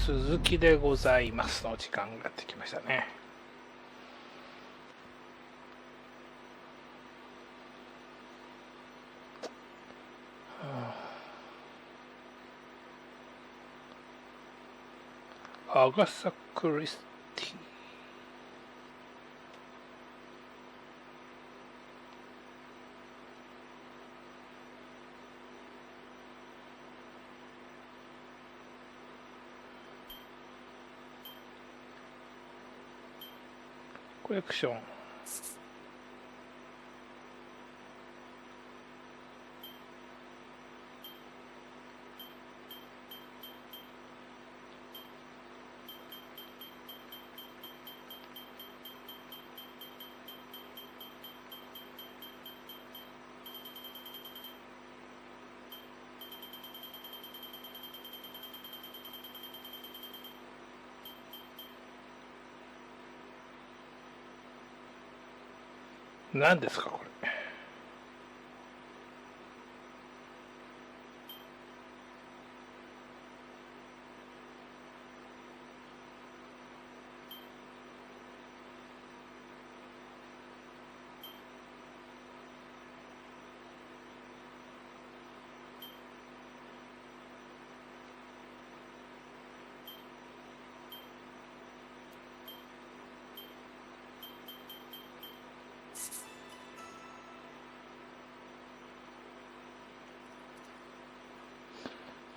続きでございますの時間がやってきましたね。アガサ・クリスティ。コレクション。何ですかこれ。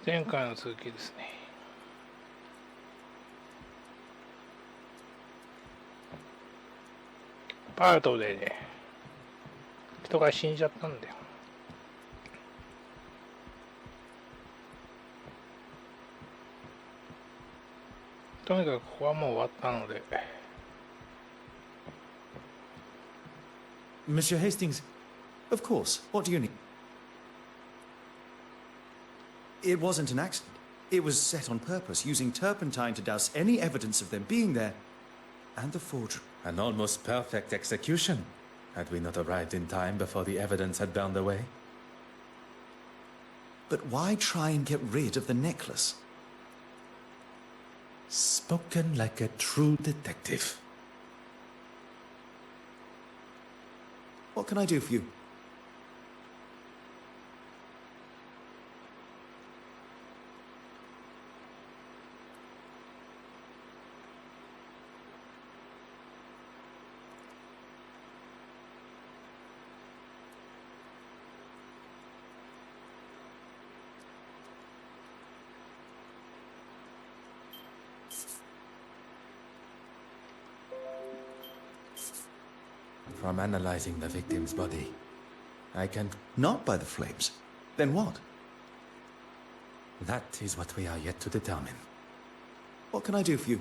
前回の続きですね。パートでね、人が死んじゃったんだよ。とにかくここはもう終わったので。Monsieur Hastings, of course. What do you need? It wasn't an accident. It was set on purpose, using turpentine to douse any evidence of them being there, and the forgery. An almost perfect execution, had we not arrived in time before the evidence had burned away. But why try and get rid of the necklace? Spoken like a true detective. What can I do for you? From analyzing the victim's body, I can... Not by the flames. Then what? That is what we are yet to determine. What can I do for you?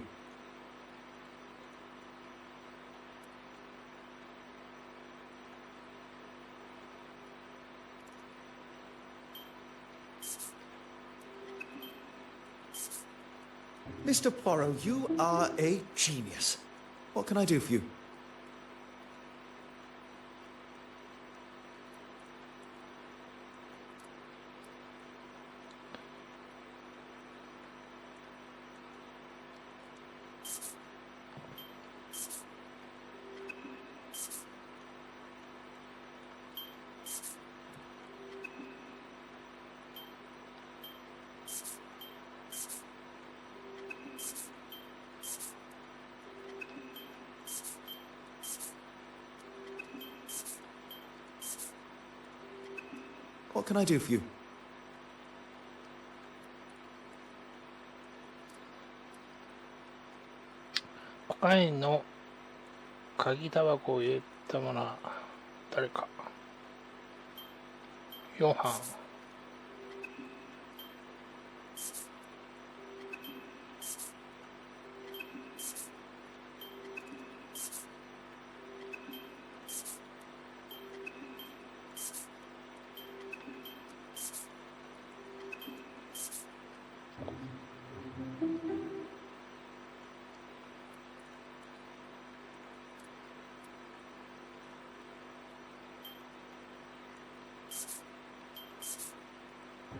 Mr. Poirot, you are a genius. What can I do for you? What can I do for you? コカインの鍵タバコを入れたものは誰か。ヨハン。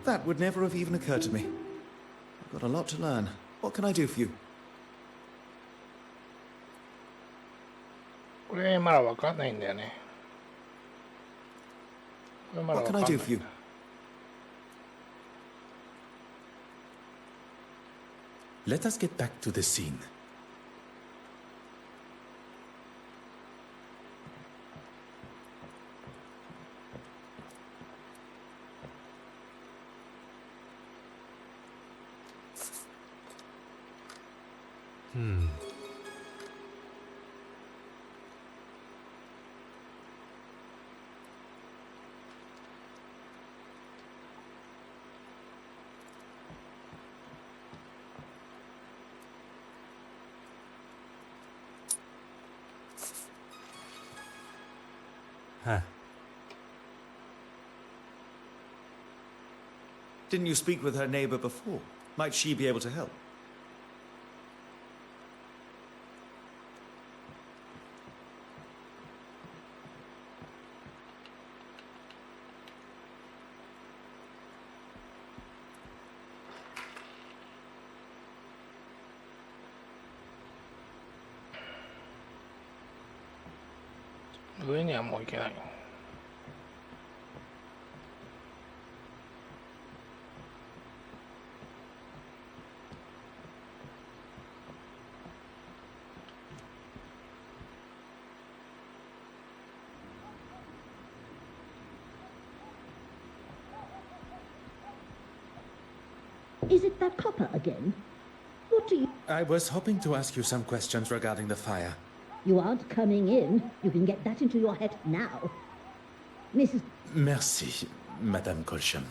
That would never have even occurred to me. I've got a lot to learn. What can I do for you? これまだわかんないんだよね。これまだわ What か can ん I ない do for you? Let us get back to the scene. Huh. Didn't you speak with her neighbor before? Might she be able to help? .上にはもう行けない。Is it that copper again? What do you... I was hoping to ask you some questions regarding the fire. You aren't coming in. You can get that into your head now. Mrs. Merci, Madame Colcham.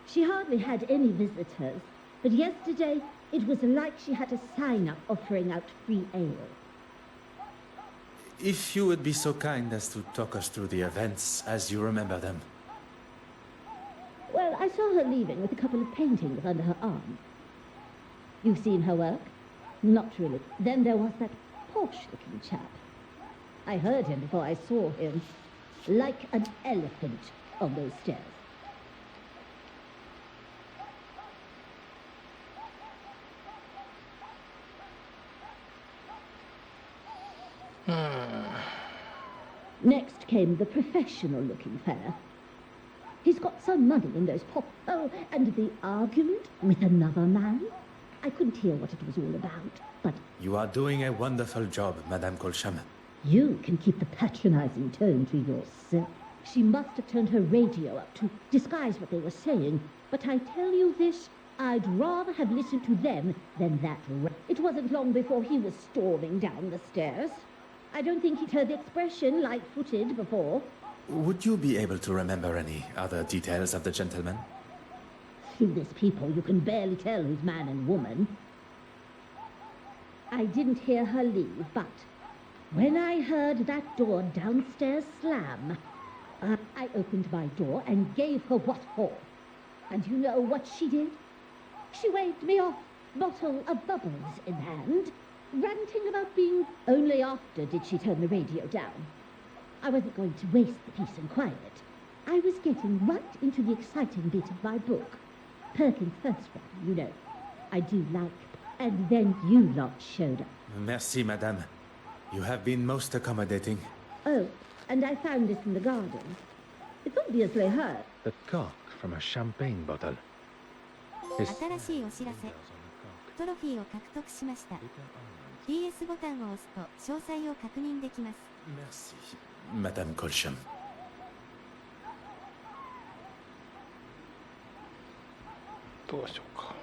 She hardly had any visitors, but yesterday it was like she had a sign up offering out free ale. If you would be so kind as to talk us through the events as you remember them. Well, I saw her leaving with a couple of paintings under her arm. You've seen her work? Not really. Then there was that posh-looking chap. I heard him before I saw him. Like an elephant on those stairs. Next came the professional-looking fella. He's got some money in those pop... Oh, and the argument with another man? I couldn't hear what it was all about, but... You are doing a wonderful job, Madame Colcham. You can keep the patronizing tone to yourself. She must have turned her radio up to disguise what they were saying, but I tell you this, I'd rather have listened to them than that It wasn't long before he was storming down the stairs. I don't think he'd heard the expression light-footed before. Would you be able to remember any other details of the gentleman? Through this people, you can barely tell who's man and woman. I didn't hear her leave, but when I heard that door downstairs slam, I opened my door and gave her what for. And you know what she did? She waved me off, bottle of bubbles in hand, ranting about being... Only after did she turn the radio down. I wasn't going to waste the peace and quiet. I was getting right into the exciting bit of my book. Perkins' first one, you know. I do like. And then you lot showed up. Merci, Madame. You have been most accommodating. Oh, and I found this in the garden. It's obviously her. The cork from a champagne bottle. 新しいお知らせ。トロフィーを獲得しました。PS ボタンを押すと詳細を確認できます。Merci, Madame Colcham. どうしようか。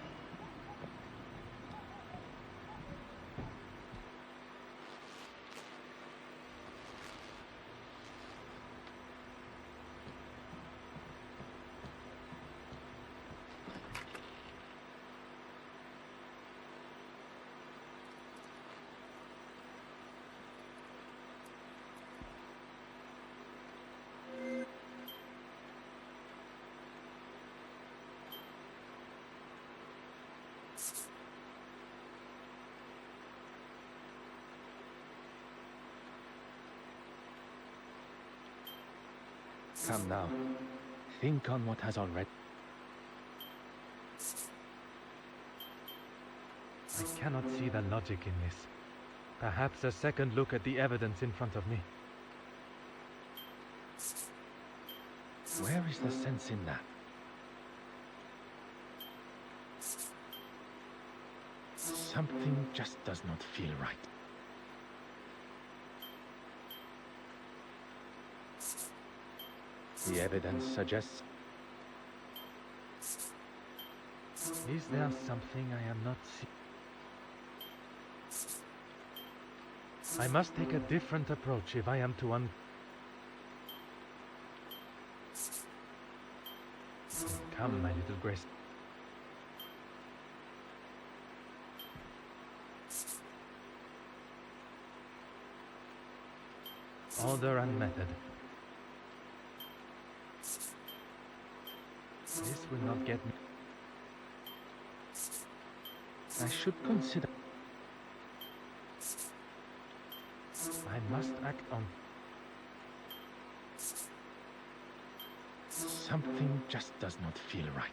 Come now. Think on what has already... I cannot see the logic in this. Perhaps a second look at the evidence in front of me. Where is the sense in that? Something just does not feel right. The evidence suggests... Is there something I am not seeing? I must take a different approach if I am to Come, my little Grace. Order and method. This will not get me. I should consider. I must act on. Something just does not feel right.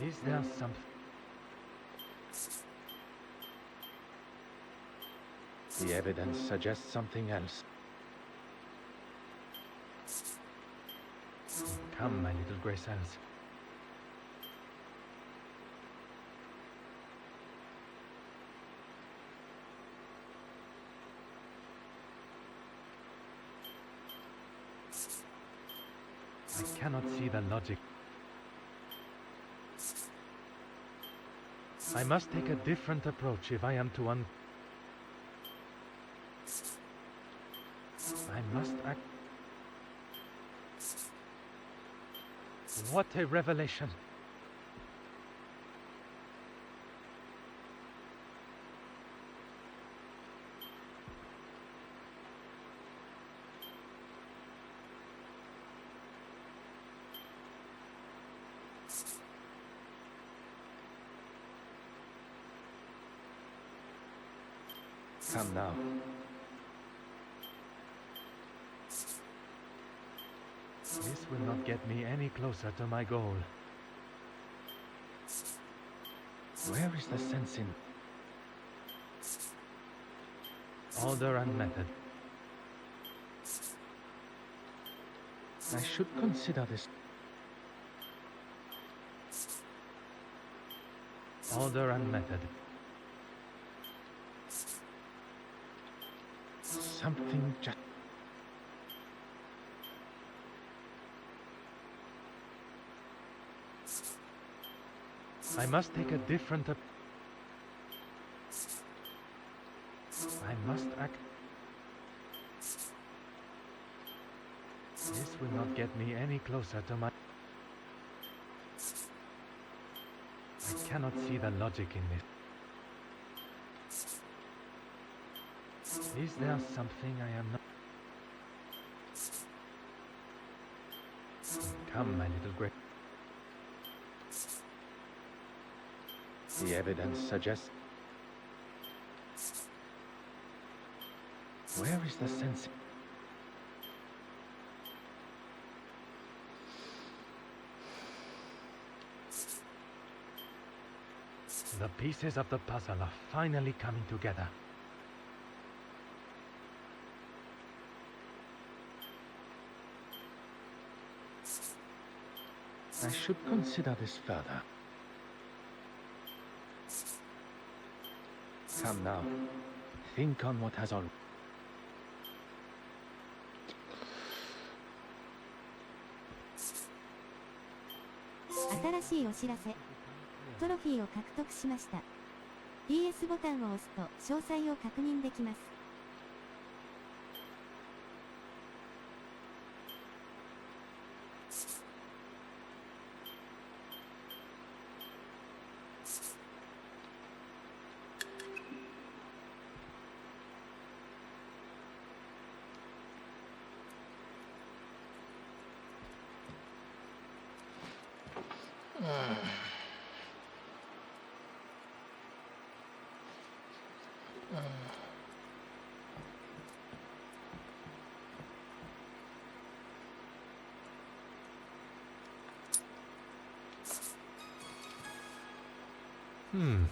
Is there something? The evidence suggests something else. Come, my little Grace Alice. I cannot see the logic. I must take a different approach if I am to I must act. What a revelation! Come now. This will not get me any closer to my goal. Where is the sense in order and method? I should consider this. Order and method. Something just... I must take a different... I must act... This will not get me any closer to my... I cannot see the logic in this. Is there something I am not... Come, my little Grace. The evidence suggests... Where is the sense... The pieces of the puzzle are finally coming together. I should consider this further. Come now. Think on what has already... 新しいお知らせ。トロフィーを獲得しました。PS ボタンを押すと詳細を確認できます。Hmm.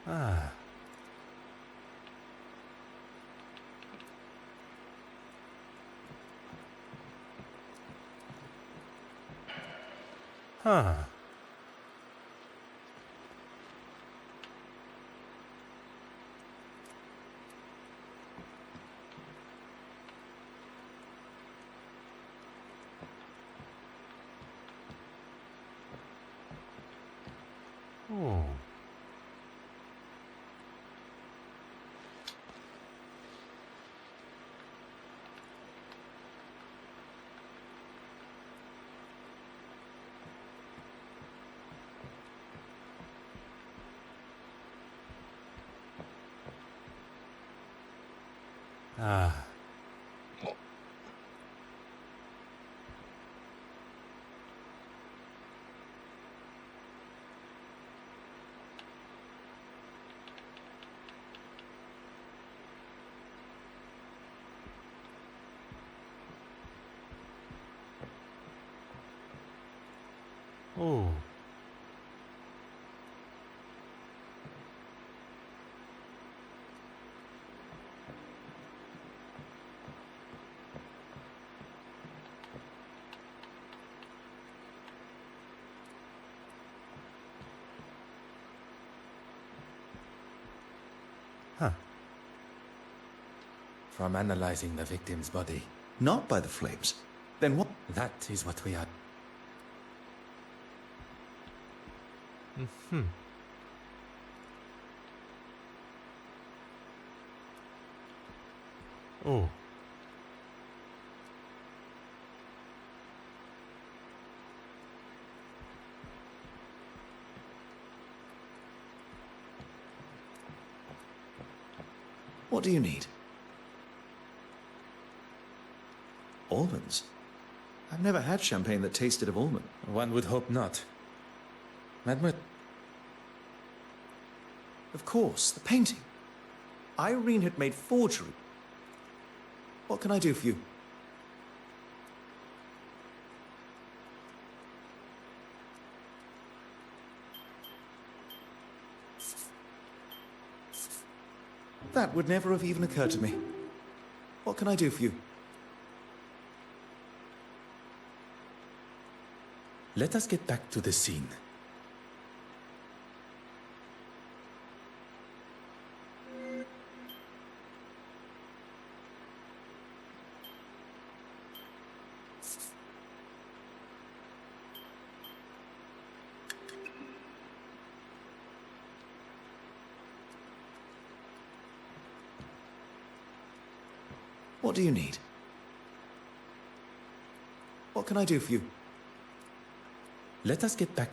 Ah. Huh. Oh. Ah. Oh. Huh. From analyzing the victim's body, Not by the flames. Then what? that is what we are. Hmm. Oh. What do you need? Almonds? I've never had champagne that tasted of almond. One would hope not. Mademoiselle, Of course, the painting. Irene had made forgery. What can I do for you? That would never have even occurred to me. What can I do for you? let us get back to the scene. What do you need? What can I do for you? Let us get back.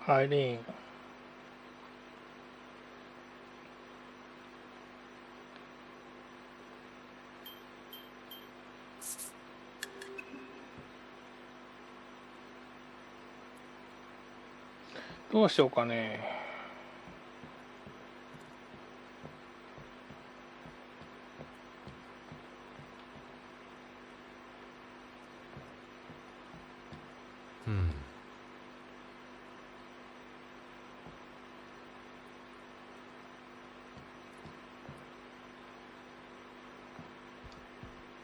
Eileen.「どうしようかね」Hmm.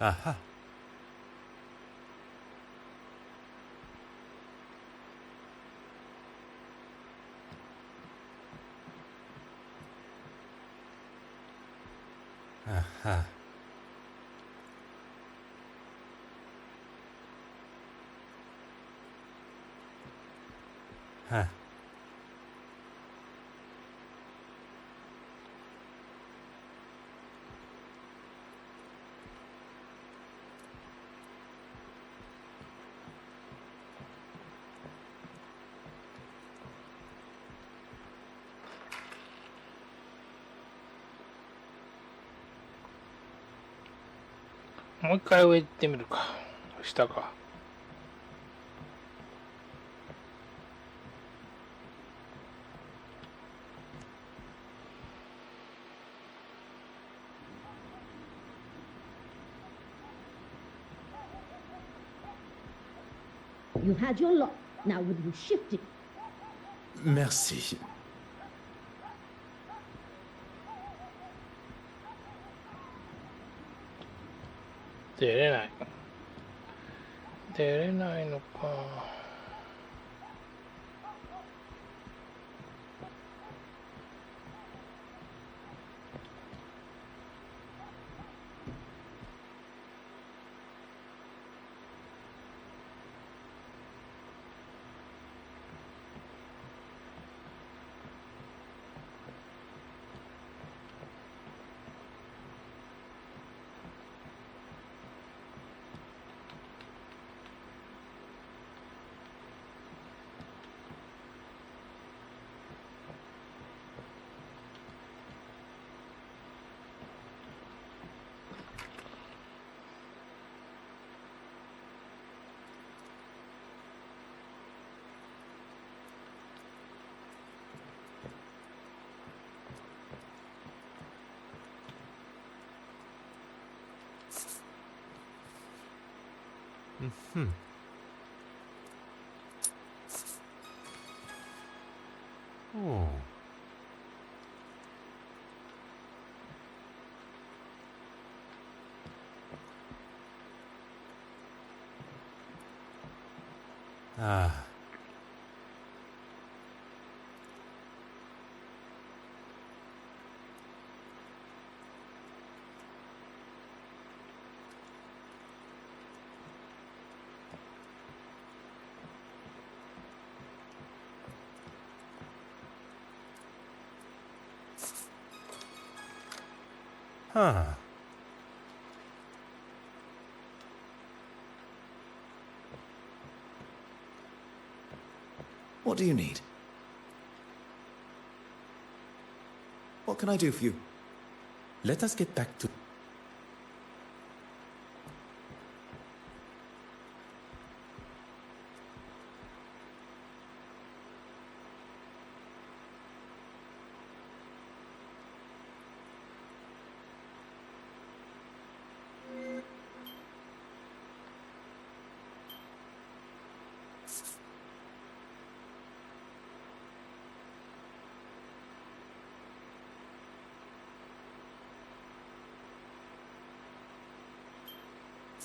Aha. Aha. Huh. もう一回上行ってみるか。下か。You've had your lot. Now will you shift it? Merci. 出れない。出れないのか。Hmm. Oh. Ah. Huh. What do you need? What can I do for you? Let us get back to...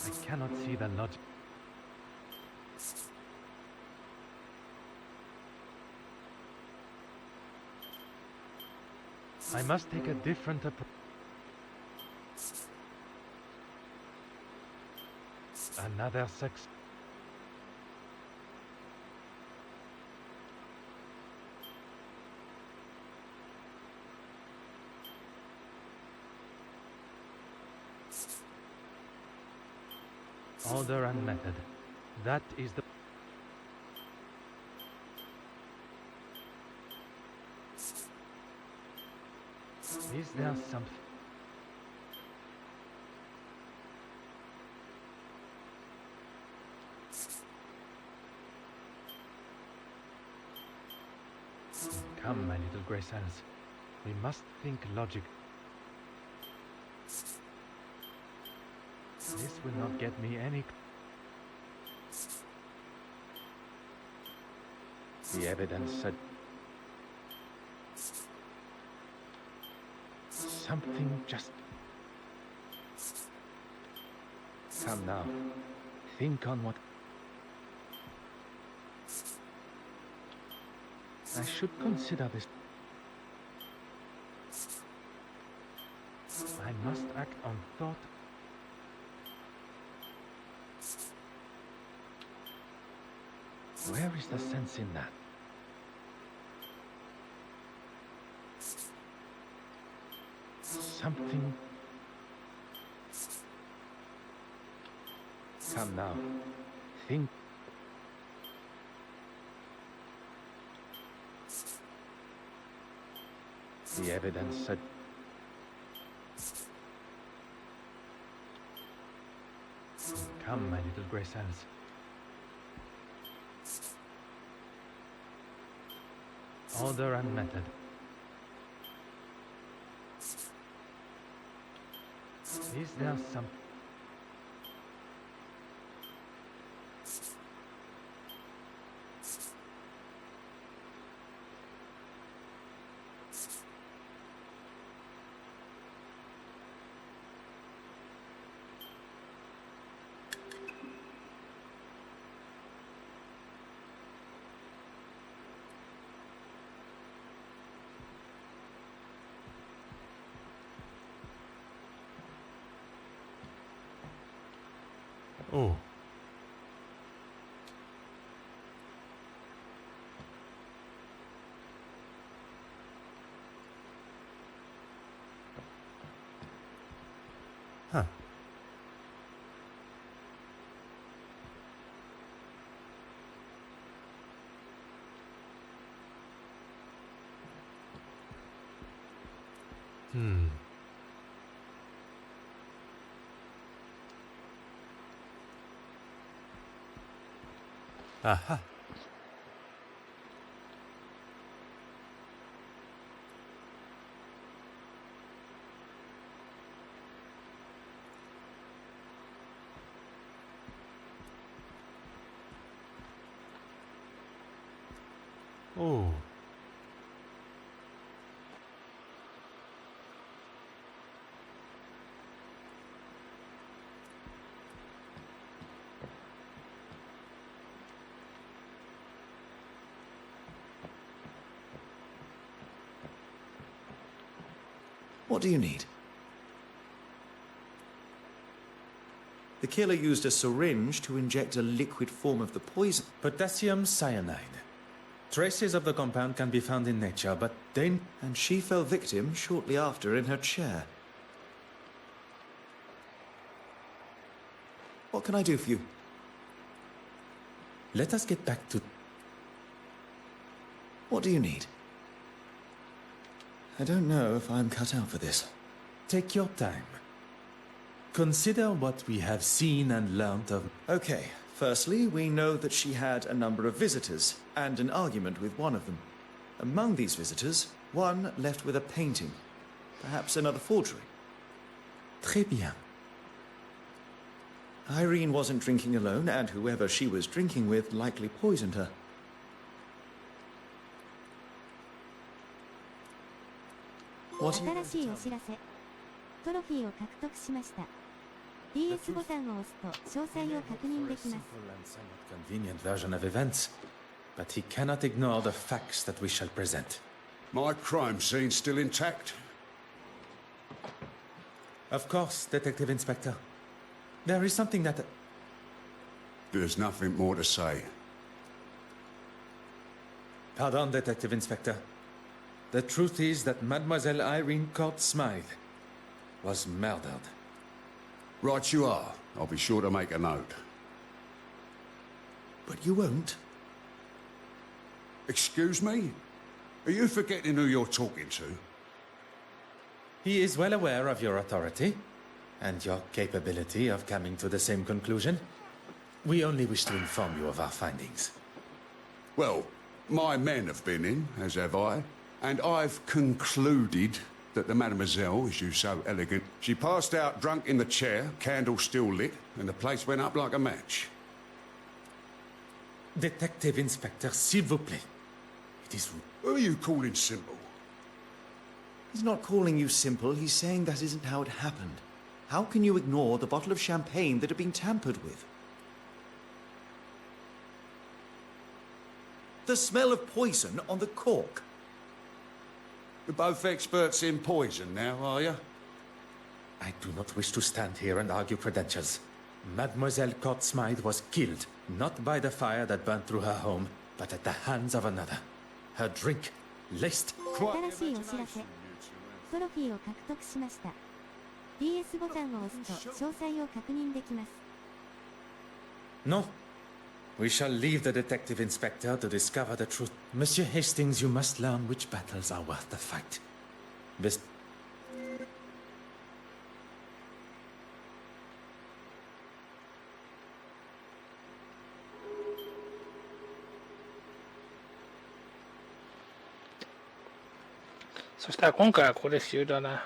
I cannot see the logic. I must take a different approach. Another sex. Order and method. That is the... Is there something? Come, my little grey cells. We must think logic. This will not get me any... The evidence said... Something just... Come now. Think on what... I should consider this. I must act on thought. Where is the sense in that? Something... Come now. Think... The evidence said... Come, my little Graysons. Order and method. Is there some... Oh. Huh. Aha. Oh. What do you need? The killer used a syringe to inject a liquid form of the poison. Potassium cyanide. Traces of the compound can be found in nature, but they... And she fell victim shortly after in her chair. What can I do for you? Let us get back to... What do you need? I don't know if I'm cut out for this. Take your time. Consider what we have seen and learnt of... Okay, firstly, we know that she had a number of visitors, and an argument with one of them. Among these visitors, one left with a painting. Perhaps another forgery. Très bien. Irene wasn't drinking alone, and whoever she was drinking with likely poisoned her. What? 新しいお知らせ。トロフィーを獲得しました。DS ボタンを押すと詳細を確認できます。 Convenient version of events, but he cannot ignore the facts that we shall present. My crime scene still intact? Of course, Detective Inspector. There is something that... There's nothing more to say. Pardon, Detective Inspector. The truth is that Mademoiselle Irene Court Smythe was murdered. Right you are. I'll be sure to make a note. But you won't. Excuse me? Are you forgetting who you're talking to? He is well aware of your authority and your capability of coming to the same conclusion. We only wish to inform you of our findings. Well, my men have been in, as have I, and I've concluded that the mademoiselle, as you so elegant, she passed out drunk in the chair, candle still lit, and the place went up like a match. Detective Inspector, s'il vous plaît. It is... Who are you calling simple? He's not calling you simple, he's saying that isn't how it happened. How can you ignore the bottle of champagne that had been tampered with? The smell of poison on the cork. You're both experts in poison now, are you? I do not wish to stand here and argue credentials. Mademoiselle Court Smythe was killed, not by the fire that burned through her home, but at the hands of another. Her drink, laced... 新しいお知らせ。トロフィーを獲得しました。DS ボタンを押すと詳細を確認できます。 No. We shall leave the detective inspector to discover the truth. Monsieur Hastings, you must learn which battles are worth the fight. Best... そしたら今回はここで終了だな。